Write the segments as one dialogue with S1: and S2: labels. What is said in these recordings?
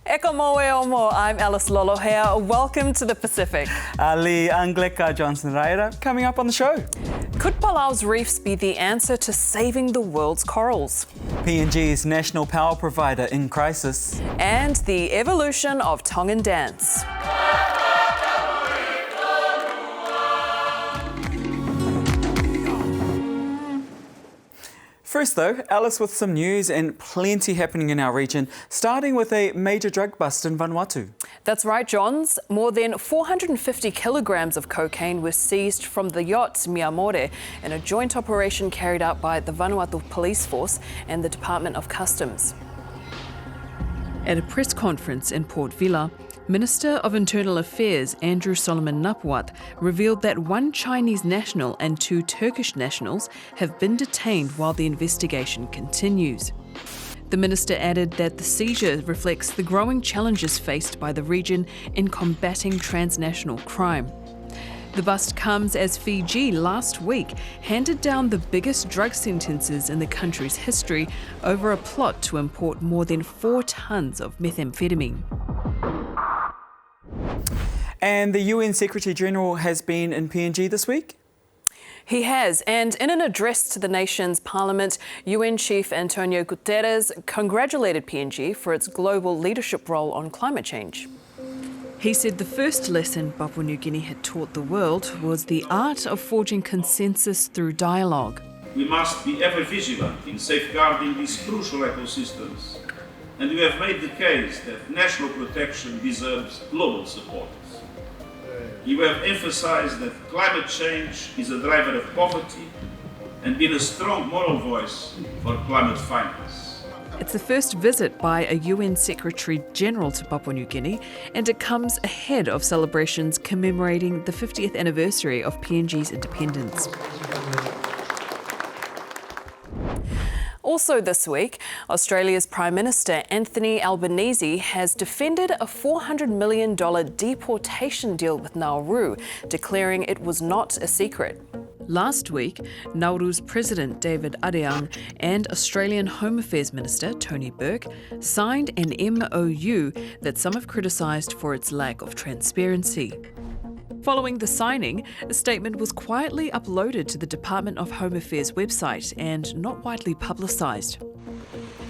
S1: Eko moe omo, I'm Alice Lolohea. Welcome to the Pacific.
S2: Ali Angleka Johnson Raela coming up on the show.
S1: Could Palau's reefs be the answer to saving the world's corals?
S2: PNG's national power provider in crisis.
S1: And the evolution of Tongan dance.
S2: First though, Alice with some news and plenty happening in our region, starting with a major drug bust in Vanuatu.
S1: That's right, Johns. More than 450 kilograms of cocaine were seized from the yacht Miamore in a joint operation carried out by the Vanuatu Police Force and the Department of Customs. At a press conference in Port Vila, Minister of Internal Affairs Andrew Solomon Napuat revealed that one Chinese national and two Turkish nationals have been detained while the investigation continues. The minister added that the seizure reflects the growing challenges faced by the region in combating transnational crime. The bust comes as Fiji last week handed down the biggest drug sentences in the country's history over a plot to import more than 4 tons of methamphetamine.
S2: And the UN Secretary-General has been in PNG this week?
S1: He has, and in an address to the nation's parliament, UN Chief Antonio Guterres congratulated PNG for its global leadership role on climate change. He said the first lesson Papua New Guinea had taught the world was the art of forging consensus through dialogue.
S3: We must be ever vigilant in safeguarding these crucial ecosystems, and we have made the case that national protection deserves global support. You have emphasized that climate change is a driver of poverty and been a strong moral voice for climate finance.
S1: It's the first visit by a UN Secretary-General to Papua New Guinea, and it comes ahead of celebrations commemorating the 50th anniversary of PNG's independence. Also this week, Australia's Prime Minister Anthony Albanese has defended a $400 million deportation deal with Nauru, declaring it was not a secret. Last week, Nauru's President David Adeang and Australian Home Affairs Minister Tony Burke signed an MOU that some have criticised for its lack of transparency. Following the signing, a statement was quietly uploaded to the Department of Home Affairs website and not widely publicised.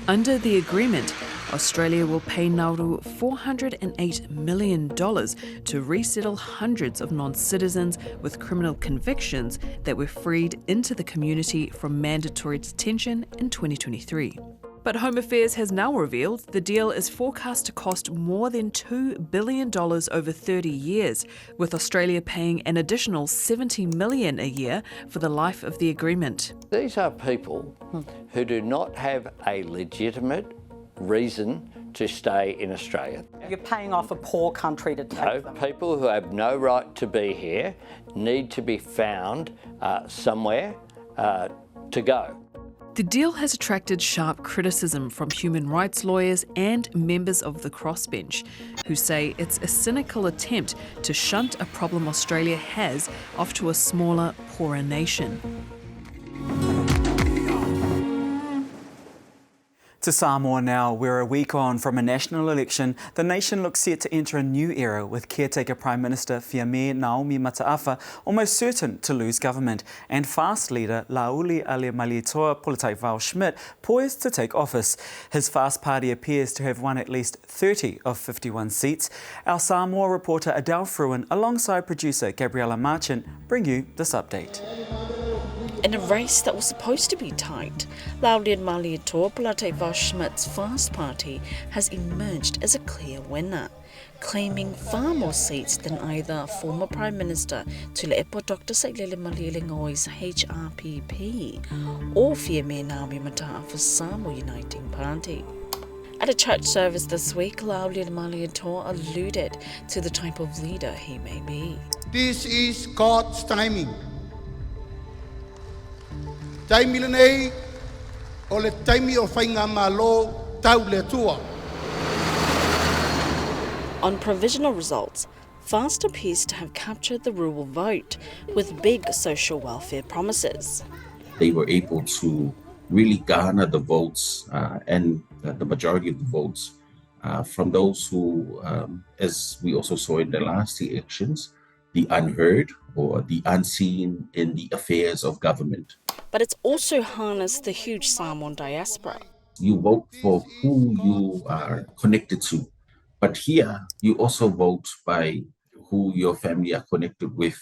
S1: Under the agreement, Australia will pay Nauru $408 million to resettle hundreds of non-citizens with criminal convictions that were freed into the community from mandatory detention in 2023. But Home Affairs has now revealed the deal is forecast to cost more than $2 billion over 30 years, with Australia paying an additional $70 million a year for the life of the agreement.
S4: These are people who do not have a legitimate reason to stay in Australia.
S5: You're paying off a poor country to take them.
S4: People who have no right to be here need to be found somewhere to go.
S1: The deal has attracted sharp criticism from human rights lawyers and members of the crossbench, who say it's a cynical attempt to shunt a problem Australia has off to a smaller, poorer nation.
S2: To Samoa now, we're a week on from a national election. The nation looks set to enter a new era with caretaker Prime Minister Fiame Naomi Mataafa almost certain to lose government, and fast leader Lauli Ale-Malietoa Pulatai Schmidt poised to take office. His fast party appears to have won at least 30 of 51 seats. Our Samoa reporter Adele Fruin alongside producer Gabriella Marchant bring you this update.
S6: In a race that was supposed to be tight, Lauli Ale-Malietoa Pulatai Schmidt's Fast Party has emerged as a clear winner, claiming far more seats than either former Prime Minister Tule'epo Dr. Sailele Malielegoi's HRPP or Fiame Naomi Mataafa's Samoa Uniting Party. At a church service this week, Lauli Ale-Malietoa alluded to the type of leader he may be.
S7: This is God's timing. Taimi lenei o le taimi o whainga malo tau le tua.
S6: On provisional results, Fast appears to have captured the rural vote with big social welfare promises.
S8: They were able to really garner the votes and the majority of the votes from those who, as we also saw in the last elections, the unheard or the unseen in the affairs of government.
S6: But it's also harnessed the huge Samoan diaspora.
S8: You vote for who you are connected to. But here, you also vote by who your family are connected with,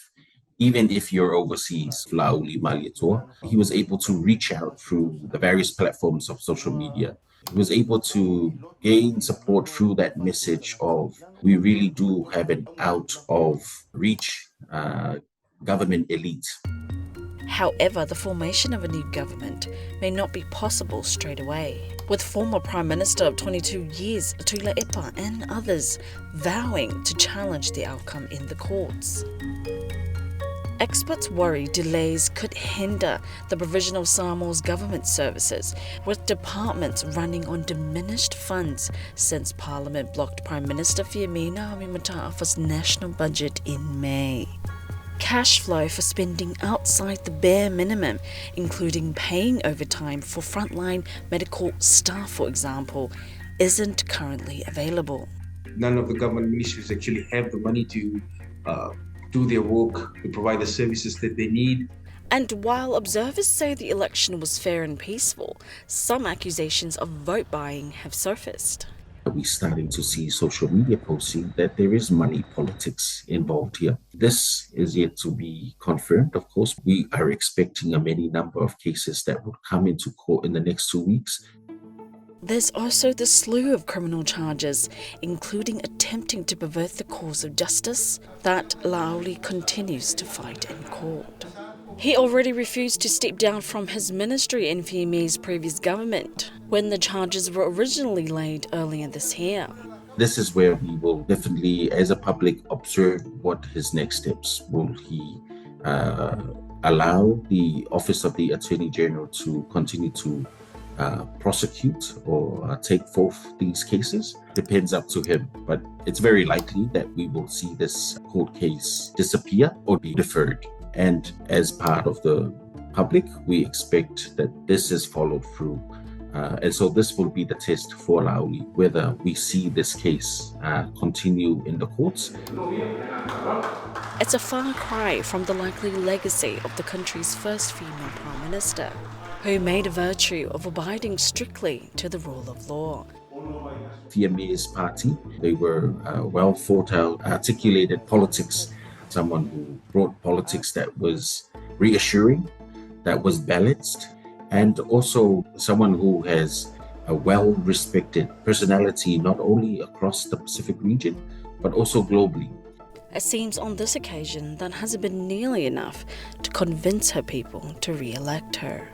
S8: even if you're overseas. Lauli Malietoa, he was able to reach out through the various platforms of social media. He was able to gain support through that message of we really do have an out of reach government elite.
S6: However, the formation of a new government may not be possible straight away, with former Prime Minister of 22 years, Tula Epa, and others vowing to challenge the outcome in the courts. Experts worry delays could hinder the provision of Samoa's government services, with departments running on diminished funds since Parliament blocked Prime Minister Fiamena Mata'afa's national budget in May. Cash flow for spending outside the bare minimum, including paying overtime for frontline medical staff, for example, isn't currently available.
S9: None of the government ministries actually have the money to do their work, to provide the services that they need.
S6: And while observers say the election was fair and peaceful, some accusations of vote buying have surfaced.
S8: We're starting to see social media posting that there is money politics involved here. This is yet to be confirmed, of course. We are expecting a many number of cases that would come into court in the next 2 weeks.
S6: There's also the slew of criminal charges, including attempting to pervert the cause of justice, that Lauli continues to fight in court. He already refused to step down from his ministry in Fiame's previous government, when the charges were originally laid earlier this year.
S8: This is where we will definitely, as a public, observe what his next steps. Will he allow the Office of the Attorney General to continue to prosecute or take forth these cases? Depends up to him, but it's very likely that we will see this court case disappear or be deferred. And as part of the public, we expect that this is followed through. And so this will be the test for Lauli, whether we see this case continue in the courts.
S6: It's a far cry from the likely legacy of the country's first female Prime Minister, who made a virtue of abiding strictly to the rule of law.
S8: Fiame's party, they were well thought out, articulated politics, someone who brought politics that was reassuring, that was balanced, and also someone who has a well-respected personality not only across the Pacific region, but also globally.
S6: It seems on this occasion that hasn't been nearly enough to convince her people to re-elect her.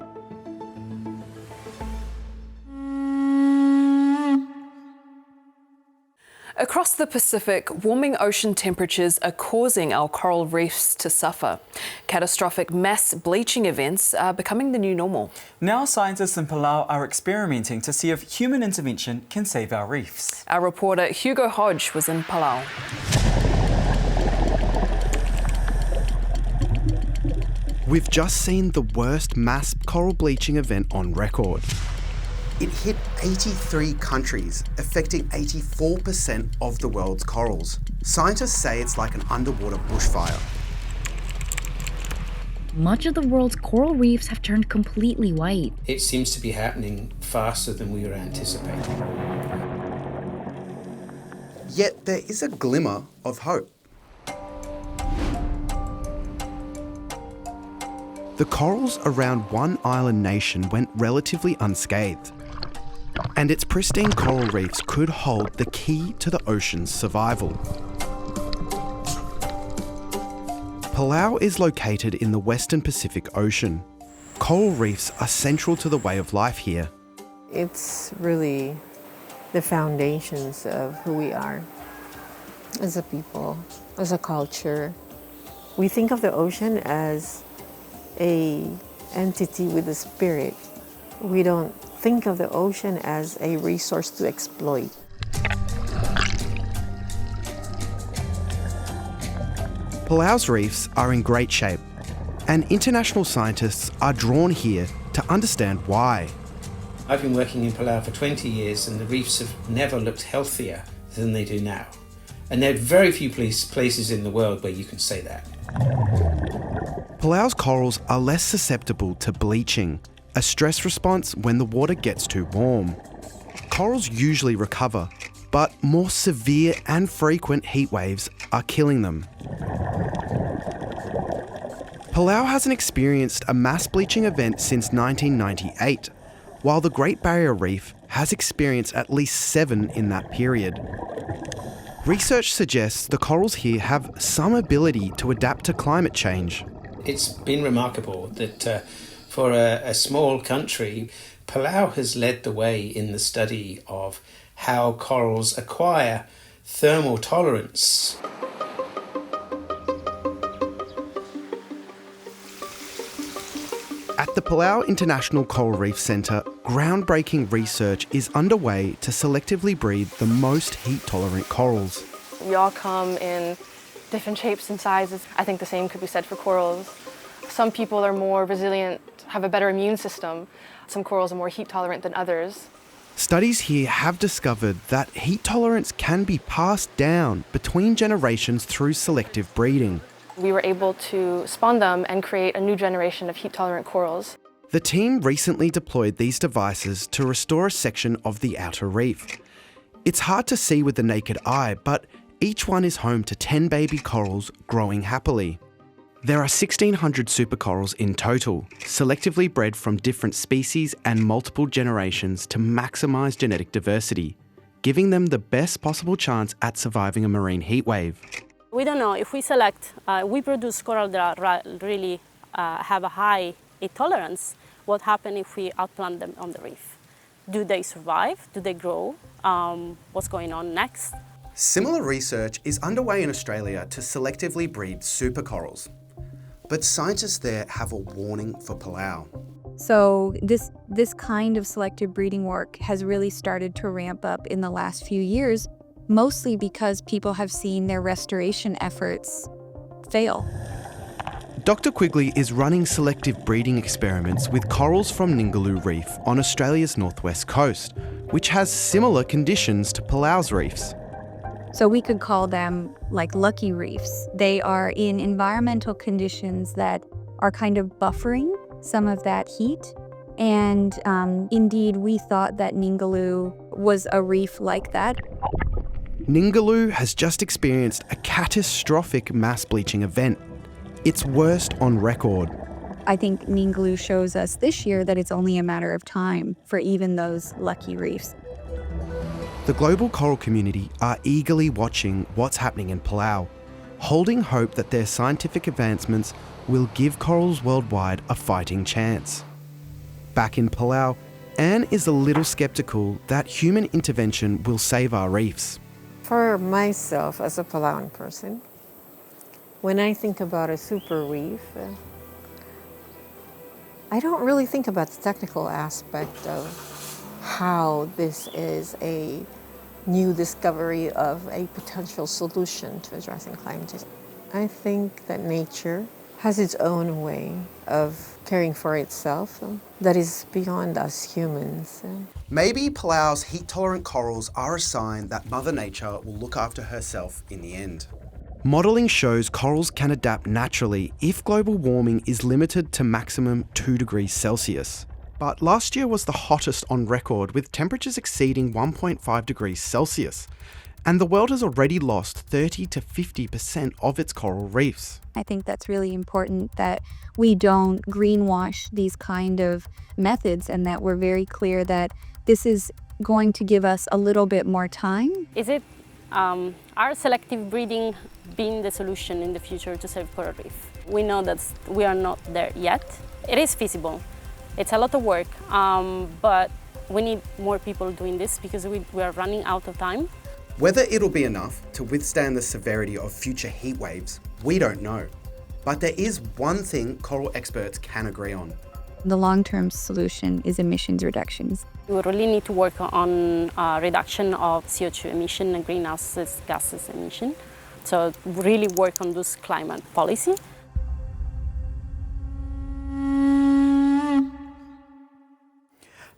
S1: Across the Pacific, warming ocean temperatures are causing our coral reefs to suffer. Catastrophic mass bleaching events are becoming the new normal.
S2: Now scientists in Palau are experimenting to see if human intervention can save our reefs.
S1: Our reporter Hugo Hodge was in Palau.
S10: We've just seen the worst mass coral bleaching event on record. It hit 83 countries, affecting 84% of the world's corals. Scientists say it's like an underwater bushfire.
S11: Much of the world's coral reefs have turned completely white.
S12: It seems to be happening faster than we were anticipating.
S10: Yet there is a glimmer of hope. The corals around one island nation went relatively unscathed. And its pristine coral reefs could hold the key to the ocean's survival. Palau is located in the Western Pacific Ocean. Coral reefs are central to the way of life here.
S13: It's really the foundations of who we are as a people, as a culture. We think of the ocean as an entity with a spirit. We don't think of the ocean as a resource to exploit.
S10: Palau's reefs are in great shape, and international scientists are drawn here to understand why.
S12: I've been working in Palau for 20 years and the reefs have never looked healthier than they do now. And there are very few places in the world where you can say that.
S10: Palau's corals are less susceptible to bleaching, a stress response when the water gets too warm. Corals usually recover, but more severe and frequent heat waves are killing them. Palau hasn't experienced a mass bleaching event since 1998, while the Great Barrier Reef has experienced at least 7 in that period. Research suggests the corals here have some ability to adapt to climate change.
S12: It's been remarkable that for a small country, Palau has led the way in the study of how corals acquire thermal tolerance.
S10: At the Palau International Coral Reef Centre, groundbreaking research is underway to selectively breed the most heat-tolerant corals.
S14: We all come in different shapes and sizes. I think the same could be said for corals. Some people are more resilient, have a better immune system. Some corals are more heat tolerant than others.
S10: Studies here have discovered that heat tolerance can be passed down between generations through selective breeding.
S14: We were able to spawn them and create a new generation of heat-tolerant corals.
S10: The team recently deployed these devices to restore a section of the outer reef. It's hard to see with the naked eye, but each one is home to 10 baby corals growing happily. There are 1,600 supercorals in total, selectively bred from different species and multiple generations to maximise genetic diversity, giving them the best possible chance at surviving a marine heatwave.
S15: We don't know if we select, we produce coral that really have a high heat tolerance. What happens if we outplant them on the reef? Do they survive? Do they grow? What's going on next?
S10: Similar research is underway in Australia to selectively breed supercorals. But scientists there have a warning for Palau.
S16: So this kind of selective breeding work has really started to ramp up in the last few years, mostly because people have seen their restoration efforts fail.
S10: Dr. Quigley is running selective breeding experiments with corals from Ningaloo Reef on Australia's northwest coast, which has similar conditions to Palau's reefs.
S16: So we could call them like lucky reefs. They are in environmental conditions that are kind of buffering some of that heat. And indeed, we thought that Ningaloo was a reef like that.
S10: Ningaloo has just experienced a catastrophic mass bleaching event, its worst on record.
S16: I think Ningaloo shows us this year that it's only a matter of time for even those lucky reefs.
S10: The global coral community are eagerly watching what's happening in Palau, holding hope that their scientific advancements will give corals worldwide a fighting chance. Back in Palau, Anne is a little sceptical that human intervention will save our reefs.
S13: For myself, as a Palauan person, when I think about a super reef, I don't really think about the technical aspect of how this is a new discovery of a potential solution to addressing climate change. I think that nature has its own way of caring for itself that is beyond us humans.
S10: Maybe Palau's heat-tolerant corals are a sign that Mother Nature will look after herself in the end. Modelling shows corals can adapt naturally if global warming is limited to maximum 2 degrees Celsius. But last year was the hottest on record, with temperatures exceeding 1.5 degrees Celsius. And the world has already lost 30 to 50% of its coral reefs.
S16: I think that's really important that we don't greenwash these kind of methods and that we're very clear that this is going to give us a little bit more time.
S15: Is it our selective breeding being the solution in the future to save coral reef? We know that we are not there yet. It is feasible. It's a lot of work, but we need more people doing this because we are running out of time.
S10: Whether it'll be enough to withstand the severity of future heat waves, we don't know. But there is one thing coral experts can agree on.
S16: The long-term solution is emissions reductions.
S15: We really need to work on reduction of CO2 emission and greenhouse gases emission. So really work on this climate policy.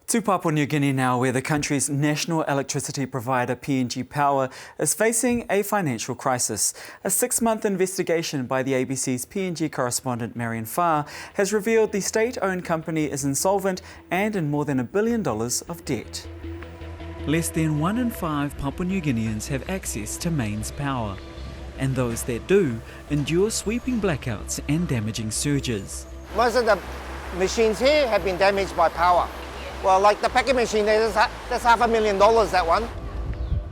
S2: To Papua New Guinea now, where the country's national electricity provider PNG Power is facing a financial crisis. A 6-month investigation by the ABC's PNG correspondent Marian Farr has revealed the state-owned company is insolvent and in more than $1 billion of debt. Less than 1 in 5 Papua New Guineans have access to mains power, and those that do endure sweeping blackouts and damaging surges.
S17: Most of the machines here have been damaged by power. Well, like the packing machine, that's $500,000, that one.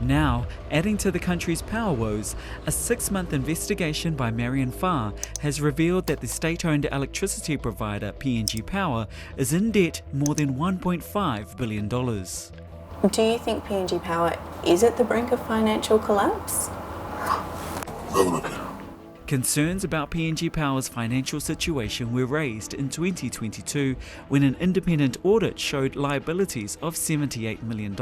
S2: Now, adding to the country's power woes, a 6-month investigation by Marian Farr has revealed that the state-owned electricity provider PNG Power is in debt more than $1.5 billion.
S18: Do you think PNG Power is at the brink of financial collapse?
S2: Definitely. Concerns about PNG Power's financial situation were raised in 2022 when an independent audit showed liabilities of $78 million.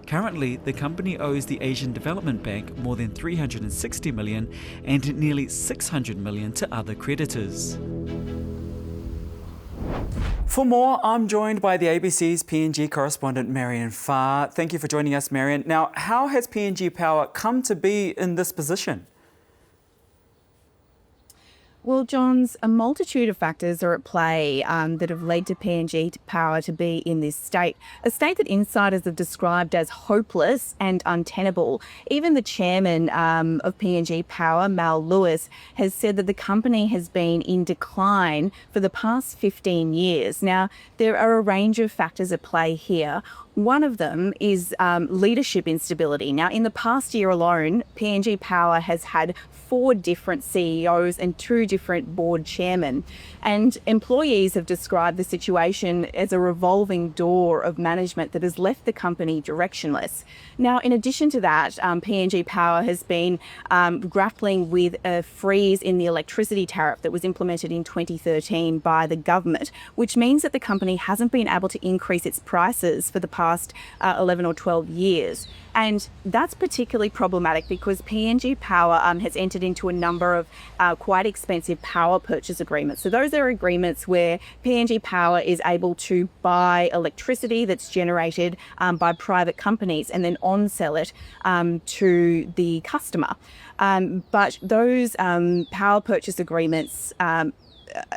S2: Currently, the company owes the Asian Development Bank more than $360 million and nearly $600 million to other creditors. For more, I'm joined by the ABC's PNG correspondent Marian Farr. Thank you for joining us, Marian. Now, how has PNG Power come to be in this position?
S19: Well, Johns, a multitude of factors are at play that have led to PNG Power to be in this state, a state that insiders have described as hopeless and untenable. Even the chairman of PNG Power, Mal Lewis, has said that the company has been in decline for the past 15 years. Now, there are a range of factors at play here. One of them is leadership instability. Now, in the past year alone, PNG Power has had 4 different CEOs and 2 different board chairmen. And employees have described the situation as a revolving door of management that has left the company directionless. Now, in addition to that, PNG Power has been grappling with a freeze in the electricity tariff that was implemented in 2013 by the government, which means that the company hasn't been able to increase its prices for the past 11 or 12 years. And that's particularly problematic because PNG Power has entered into a number of quite expensive power purchase agreements. So those are agreements where PNG Power is able to buy electricity that's generated by private companies and then on-sell it to the customer. But those power purchase agreements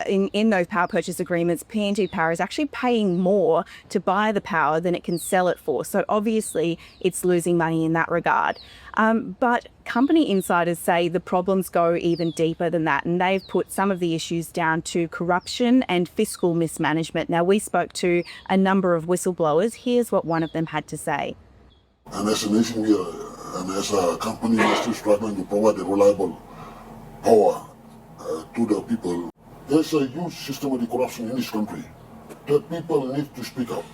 S19: in those power purchase agreements, PNG Power is actually paying more to buy the power than it can sell it for. So obviously it's losing money in that regard. But company insiders say the problems go even deeper than that, and they've put some of the issues down to corruption and fiscal mismanagement. Now, we spoke to a number of whistleblowers. Here's what one of them had to say.
S20: And as a nation, and as a company, we're still struggling to provide a reliable power to the people. There's a huge systematic corruption in this country. The people need to speak up.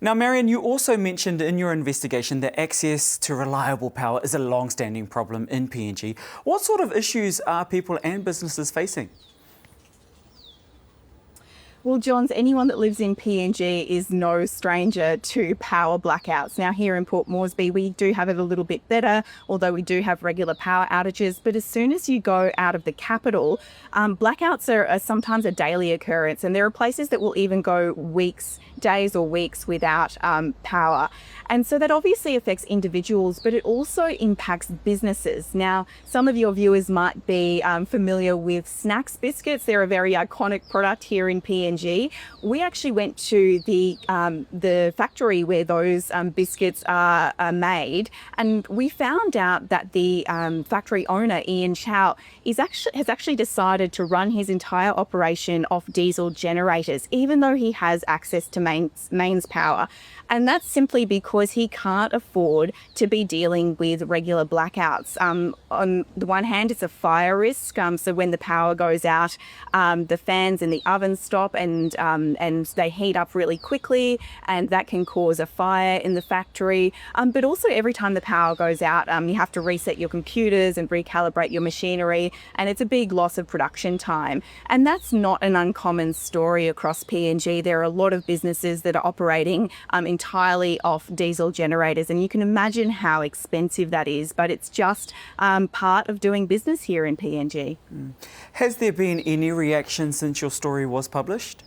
S2: Now, Marian, you also mentioned in your investigation that access to reliable power is a long-standing problem in PNG. What sort of issues are people and businesses facing?
S19: Well, Johns, anyone that lives in PNG is no stranger to power blackouts. Now, here in Port Moresby, we do have it a little bit better, although we do have regular power outages. But as soon as you go out of the capital, blackouts are sometimes a daily occurrence. And there are places that will even go days or weeks without power. And so that obviously affects individuals, but it also impacts businesses. Now, some of your viewers might be familiar with Snacks biscuits. They're a very iconic product here in PNG. We actually went to the factory where those biscuits are made, and we found out that the factory owner, Ian Chow, has actually decided to run his entire operation off diesel generators, even though he has access to mains power. And that's simply because he can't afford to be dealing with regular blackouts. On the one hand, it's a fire risk. So when the power goes out, the fans in the oven stop and they heat up really quickly, and that can cause a fire in the factory. But also every time the power goes out, you have to reset your computers and recalibrate your machinery, and it's a big loss of production time. And that's not an uncommon story across PNG. There are a lot of businesses that are operating entirely off diesel generators, and you can imagine how expensive that is, but it's just part of doing business here in PNG.
S2: Has there been any reaction since your story was published?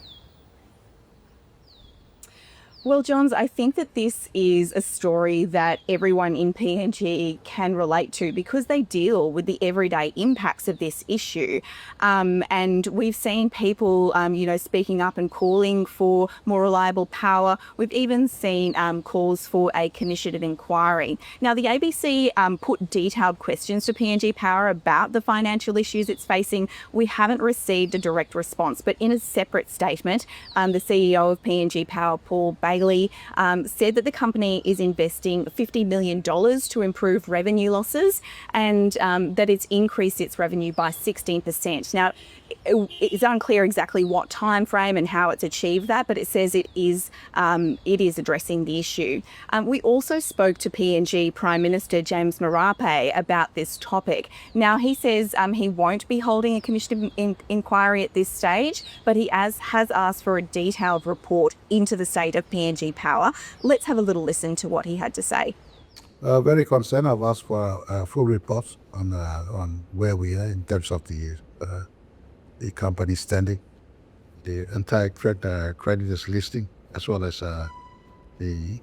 S19: Well, Johns, I think that this is a story that everyone in PNG can relate to because they deal with the everyday impacts of this issue. And we've seen people, speaking up and calling for more reliable power. We've even seen calls for a commission of inquiry. Now, the ABC put detailed questions to PNG Power about the financial issues it's facing. We haven't received a direct response, but in a separate statement, the CEO of PNG Power, Paul Bailey, said that the company is investing $50 million to improve revenue losses and that it's increased its revenue by 16%. Now, it's unclear exactly what time frame and how it's achieved that, but it says it is addressing the issue. We also spoke to PNG Prime Minister James Marape about this topic. Now, he says he won't be holding a commission of inquiry at this stage, but he has asked for a detailed report into the state of PNG Power. Let's have a little listen to what he had to say.
S21: Very concerned. I've asked for a full report on where we are in terms of the company standing, the entire creditors listing, as well as the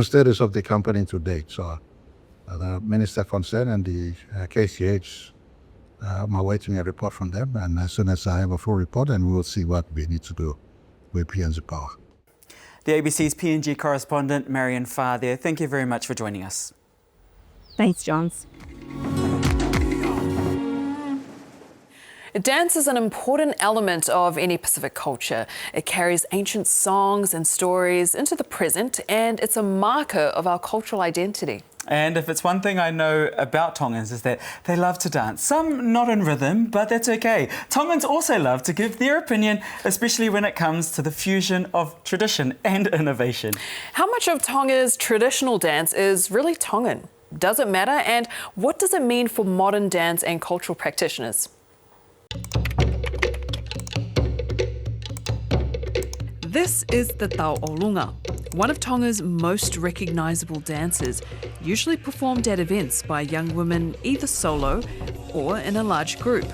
S21: status of the company to date. So the minister concerned and the KCH, I'm awaiting a report from them, and as soon as I have a full report, then we will see what we need to do with PNG Power.
S2: The ABC's PNG correspondent, Marion Farr there. Thank you very much for joining us.
S19: Thanks, Johns.
S1: Dance is an important element of any Pacific culture. It carries ancient songs and stories into the present, and it's a marker of our cultural identity.
S2: And if it's one thing I know about Tongans is that they love to dance. Some not in rhythm, but that's okay. Tongans also love to give their opinion, especially when it comes to the fusion of tradition and innovation.
S1: How much of Tonga's traditional dance is really Tongan? Does it matter? And what does it mean for modern dance and cultural practitioners? This is the Tau Olunga, one of Tonga's most recognisable dances, usually performed at events by young women either solo or in a large group.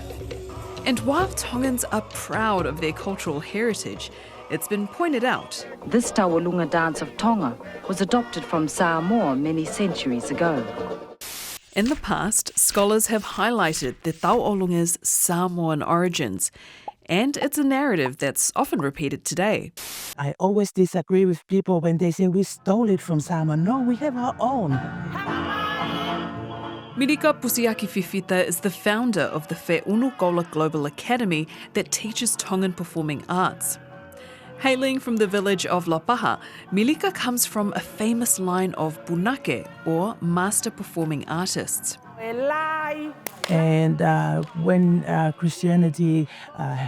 S1: And while Tongans are proud of their cultural heritage, it's been pointed out.
S22: This Tau Olunga dance of Tonga was adopted from Samoa many centuries ago.
S1: In the past, scholars have highlighted the Tau Olunga's Samoan origins, and it's a narrative that's often repeated today.
S23: I always disagree with people when they say we stole it from Samoa. No, we have our own.
S1: Mirika Pusiaki Fifita is the founder of the Fe'unukola Global Academy that teaches Tongan performing arts. Hailing from the village of Lopaha, Milika comes from a famous line of punake, or master performing artists.
S23: And when Christianity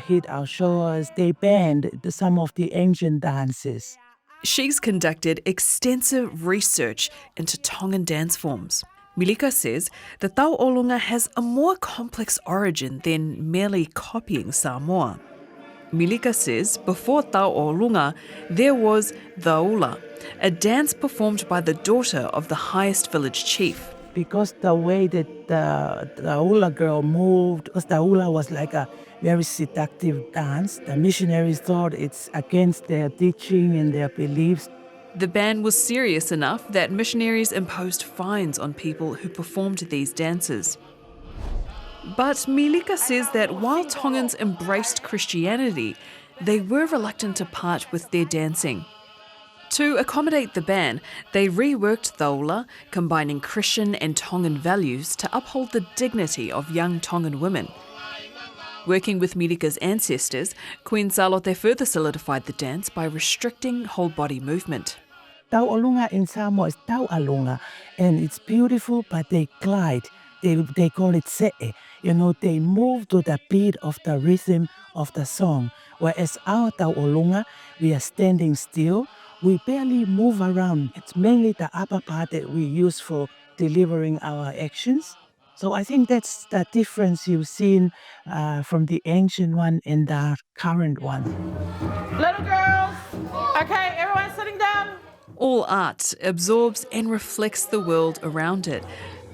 S23: hit our shores, they banned some of the ancient dances.
S1: She's conducted extensive research into Tongan dance forms. Milika says the Tau Olunga has a more complex origin than merely copying Samoa. Milika says before Tau Olunga, there was Daula, a dance performed by the daughter of the highest village chief.
S23: Because the way that the Daula girl moved, because Daula was like a very seductive dance, the missionaries thought it's against their teaching and their beliefs.
S1: The ban was serious enough that missionaries imposed fines on people who performed these dances. But Milika says that while Tongans embraced Christianity, they were reluctant to part with their dancing. To accommodate the ban, they reworked Daula, combining Christian and Tongan values to uphold the dignity of young Tongan women. Working with Milika's ancestors, Queen Salote further solidified the dance by restricting whole-body movement.
S23: Tau Olunga in Samoa is Tau Alunga, and it's beautiful, but they glide. They call it se'e. They move to the beat of the rhythm of the song. Whereas our Tau Olunga, we are standing still. We barely move around. It's mainly the upper part that we use for delivering our actions. So I think that's the difference you've seen from the ancient one and the current one.
S5: Little girls, okay, everyone sitting down.
S1: All art absorbs and reflects the world around it.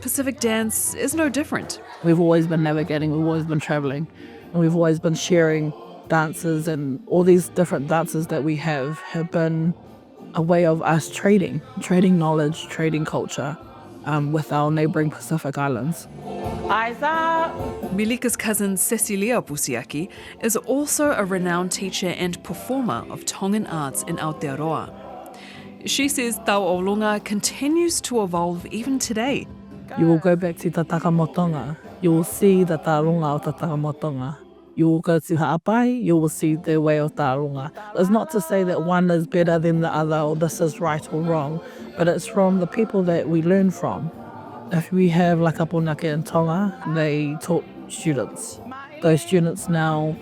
S1: Pacific dance is no different.
S24: We've always been navigating, we've always been traveling, and we've always been sharing dances, and all these different dances that we have been a way of us trading knowledge, trading culture with our neighbouring Pacific Islands.
S5: Eyes up!
S1: Milika's cousin Cecilia Pusiaki is also a renowned teacher and performer of Tongan arts in Aotearoa. She says Tau'olunga continues to evolve even today.
S24: You will go back to Te Takamotonga, you will see the tarunga of Te Takamotonga. You will go to Ha'apai, you will see the way of tarunga. It's not to say that one is better than the other or this is right or wrong, but it's from the people that we learn from. If we have like Aponake in Tonga, they taught students. Those students now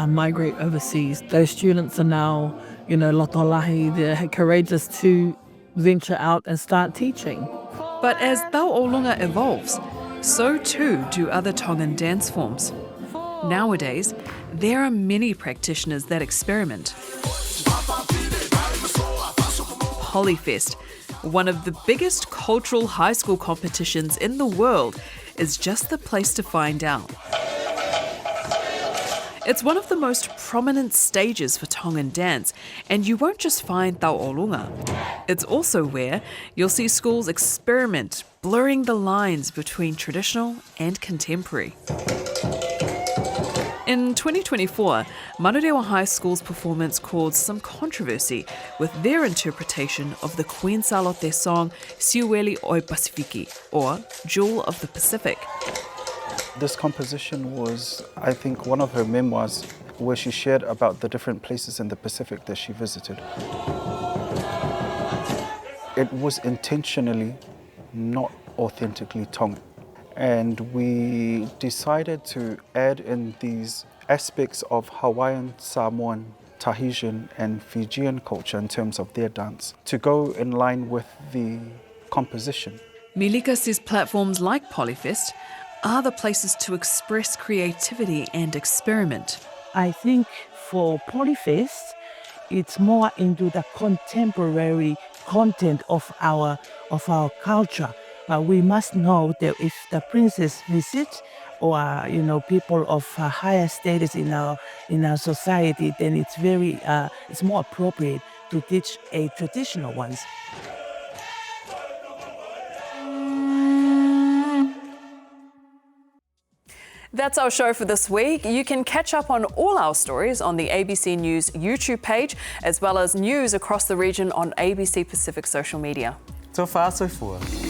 S24: migrate overseas. Those students are now, lotolahi, they're courageous to venture out and start teaching.
S1: But as Tau'olunga evolves, so too do other Tongan dance forms. Nowadays, there are many practitioners that experiment. Polyfest, one of the biggest cultural high school competitions in the world, is just the place to find out. It's one of the most prominent stages for Tongan dance, and you won't just find Tau'olunga. It's also where you'll see schools experiment, blurring the lines between traditional and contemporary. In 2024, Manurewa High School's performance caused some controversy with their interpretation of the Queen Salote song Siueli Oi Pasifiki, or Jewel of the Pacific.
S3: This composition was, I think, one of her memoirs where she shared about the different places in the Pacific that she visited. It was intentionally not authentically Tongan. And we decided to add in these aspects of Hawaiian, Samoan, Tahitian and Fijian culture in terms of their dance to go in line with the composition.
S1: Milika says platforms like Polyfest are the places to express creativity and experiment.
S23: I think for Polyfest, it's more into the contemporary content of our culture. But we must know that if the princess visits or people of higher status in our society, then it's more appropriate to teach a traditional ones.
S1: That's our show for this week. You can catch up on all our stories on the ABC News YouTube page, as well as news across the region on ABC Pacific social media.
S2: So far, so forth.